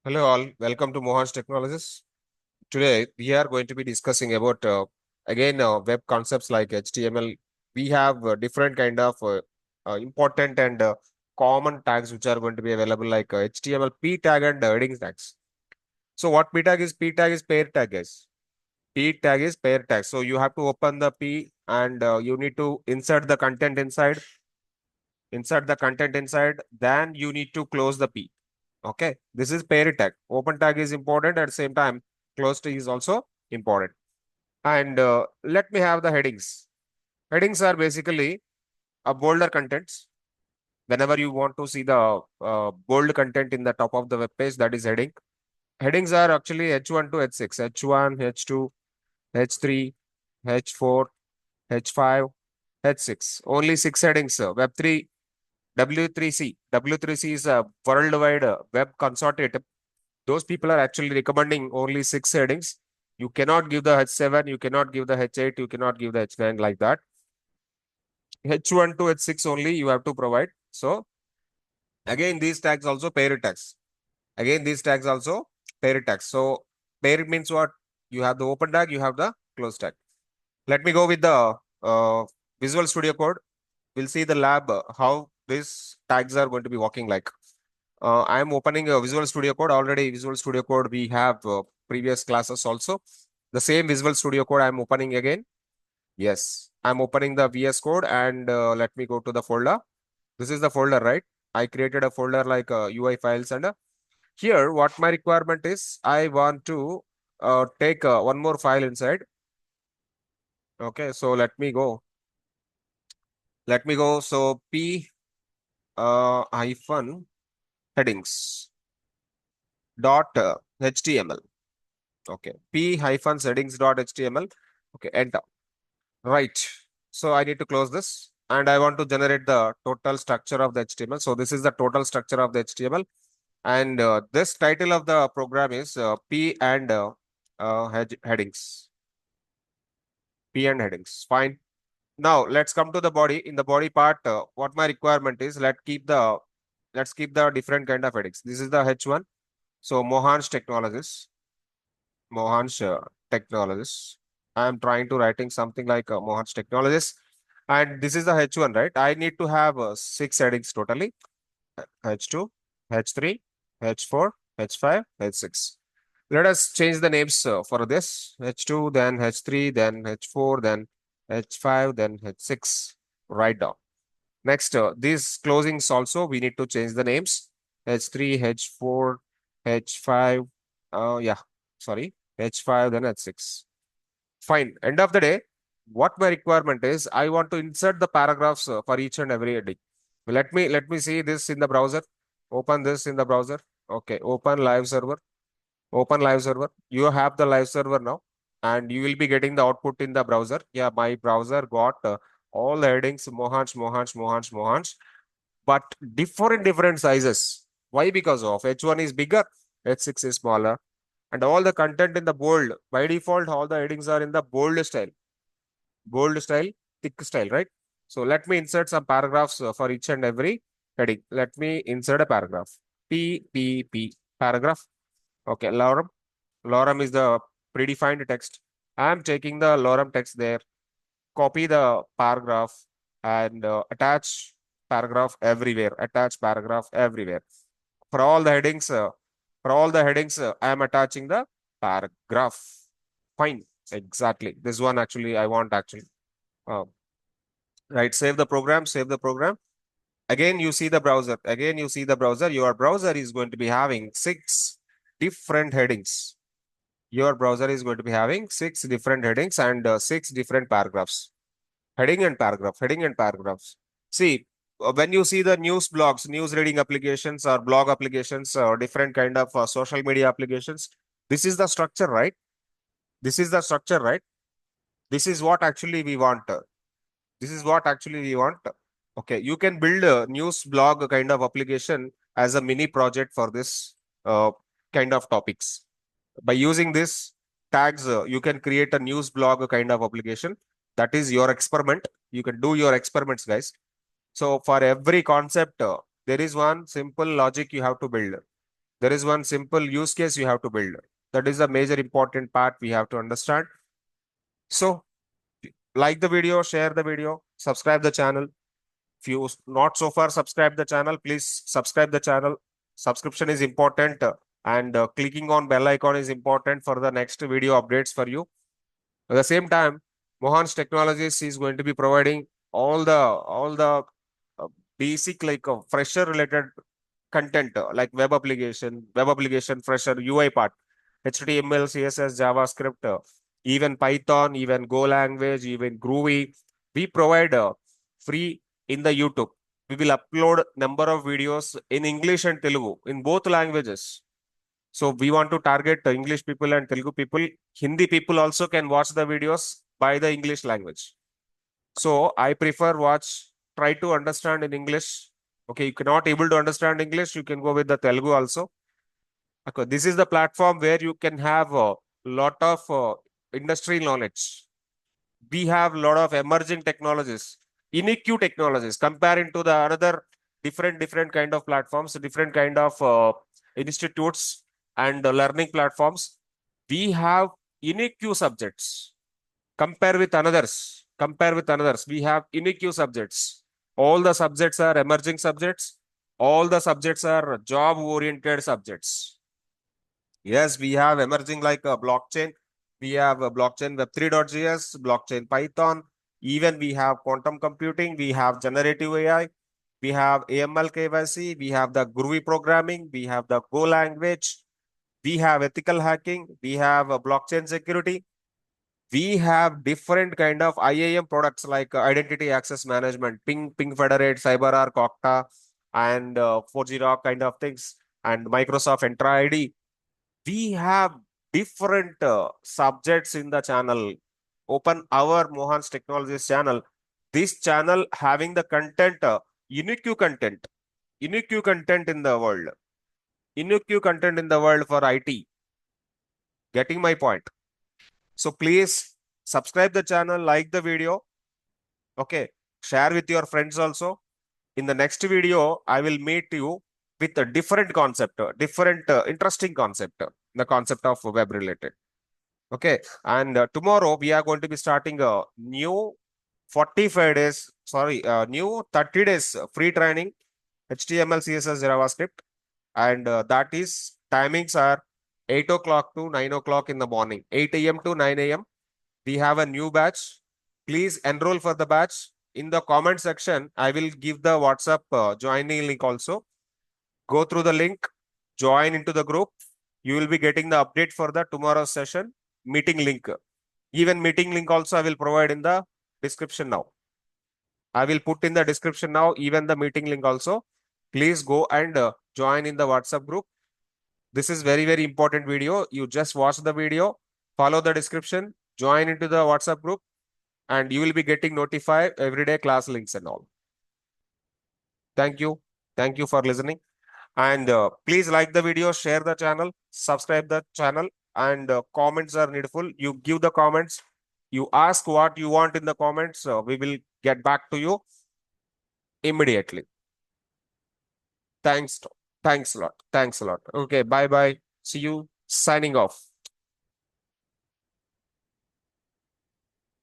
Hello all, welcome to Mohansh Technologies. Today we are going to be discussing about web concepts like HTML. We have different kind of important and common tags which are going to be available like HTML p tag and heading tags. So what p tag is? P tag is pair tag, guys. P tag is pair tag. So you have to open the p and you need to insert the content inside. Insert the content inside. Then you need to close the p. Okay, this is pair tag. Open tag is important at the same time. Close tag is also important. And let me have the headings. Headings are basically a bolder contents. Whenever you want to see the bold content in the top of the web page, that is heading. Headings are actually H1 to H6, H1, H2, H3, H4, H5, H6. Only six headings. Web3, W3C. W3C is a worldwide web consortium. Those people are actually recommending only six headings. You cannot give the H7, you cannot give the H8, you cannot give the H9 like that. H1 to H6 only you have to provide. So again, these tags also pair tags. Again, these tags also pair tags. So pair means what? You have the open tag, you have the close tag. Let me go with the Visual Studio Code. We'll see the lab how these tags are going to be working like. I am opening a Visual Studio Code. Already Visual Studio Code, we have previous classes also. The same Visual Studio Code I'm opening again. Yes, I'm opening the VS Code and let me go to the folder. This is the folder, right? I created a folder like UI files and here what my requirement is, I want to take one more file inside. Okay, so let me go. Let me go. So P hyphen headings dot HTML. Okay, p hyphen settings dot html. Okay, enter. Right. So I need to close this and I want to generate the total structure of the HTML. So this is the total structure of the HTML. And this title of the program is p and headings. P and headings. Fine. Now let's come to the body. In the body part, what my requirement is, let's keep the different kind of headings. This is the H1. So Mohansh Technologies. Mohansh Technologies. I am trying to writing something like Mohansh Technologies. And this is the H1, right? I need to have six headings totally. H2, H3, H4, H5, H6. Let us change the names for this. H2, then H3, then H4, then H5, then H6. Write down. Next, these closings also, we need to change the names. H3, H4, H5. Yeah, sorry. H5, then H6. Fine. End of the day, what my requirement is, I want to insert the paragraphs for each and every heading. Let me see this in the browser. Open this in the browser. Okay. Open live server. Open live server. You have the live server now, and you will be getting the output in the browser. Yeah, my browser got all the headings Mohansh, Mohansh, Mohansh, Mohansh, but different sizes. Why? Because of H1 is bigger, H6 is smaller, and all the content in the bold. By default, all the headings are in the bold style, thick style, right? So let me insert some paragraphs for each and every heading. Let me insert a paragraph. P paragraph. Okay, lorem. Lorem is the predefined text. I am taking the lorem text there. Copy the paragraph and attach paragraph everywhere. Attach paragraph everywhere. For all the headings, I am attaching the paragraph. Fine. Exactly. This one actually I want actually. Uh, right. Save the program. Save the program. Again, you see the browser. Again, you see the browser. Your browser is going to be having six different headings. Your browser is going to be having six different headings and six different paragraphs. Heading and paragraph. Heading and paragraphs. See, when you see the news blogs, news reading applications or blog applications or different kind of social media applications, this is the structure, right? This is the structure, right? This is what actually we want. This is what actually we want. Okay, you can build a news blog kind of application as a mini project for this kind of topics. By using this tags, you can create a news blog kind of application. That is your experiment. You can do your experiments, guys. So for every concept, there is one simple logic you have to build. There is one simple use case you have to build. That is a major important part we have to understand. So like the video, share the video, subscribe the channel. If you not so far subscribe the channel, please subscribe the channel. Subscription is important, and clicking on bell icon is important for the next video updates for you. At the same time, Mohansh Technologies is going to be providing all the uh, basic like fresher related content like web application fresher UI part, HTML, CSS, JavaScript, even Python, even Go language, even Groovy. We provide free in the YouTube. We will upload number of videos in English and Telugu in both languages. So we want to target English people and Telugu people. Hindi people also can watch the videos by the English language. So I prefer watch, try to understand in English. Okay, you cannot able to understand English, you can go with the Telugu also. Okay, this is the platform where you can have a lot of industry knowledge. We have a lot of emerging technologies, unique technologies comparing to the other different kind of platforms, different kind of institutes and learning platforms. We have unique subjects. Compare with others. Compare with others. We have unique subjects. All the subjects are emerging subjects. All the subjects are job-oriented subjects. Yes, we have emerging like a blockchain. We have a blockchain web 3.js, blockchain Python. Even we have quantum computing. We have generative AI. We have AML KYC. We have the Groovy programming. We have the Go language. We have ethical hacking. We have blockchain security. We have different kind of IAM products like identity access management, PingFederate, CyberArk, Okta, and 4G Rock kind of things, and Microsoft Entra ID. We have different subjects in the channel. Open our Mohan's Technologies channel. This channel having the content, unique content, unique content in the world, unique content in the world for IT. Getting my point? So please subscribe the channel, like the video. Okay, share with your friends also. In the next video, I will meet you with a different concept, different interesting concept, the concept of web related. Okay, and tomorrow we are going to be starting a new 45 days, sorry, new 30 days free training, HTML, CSS, JavaScript, and that is timings are 8 o'clock to 9 o'clock in the morning, 8 a.m. to 9 a.m. We have a new batch. Please enroll for the batch. In the comment section, I will give the WhatsApp joining link also. Go through the link, join into the group. You will be getting the update for the tomorrow's session meeting link. Even meeting link also I will provide in the description now. I will put in the description now, even the meeting link also. Please go and join in the WhatsApp group. This is very important video. You just watch the video, follow the description, join into the WhatsApp group, and you will be getting notified everyday class links and all. Thank you. Thank you for listening. And please like the video, share the channel, subscribe the channel, and comments are needful. You give the comments. You ask what you want in the comments. We will get back to you immediately. Thanks. Thanks a lot. Thanks a lot. Okay. Bye bye. See you. Signing off.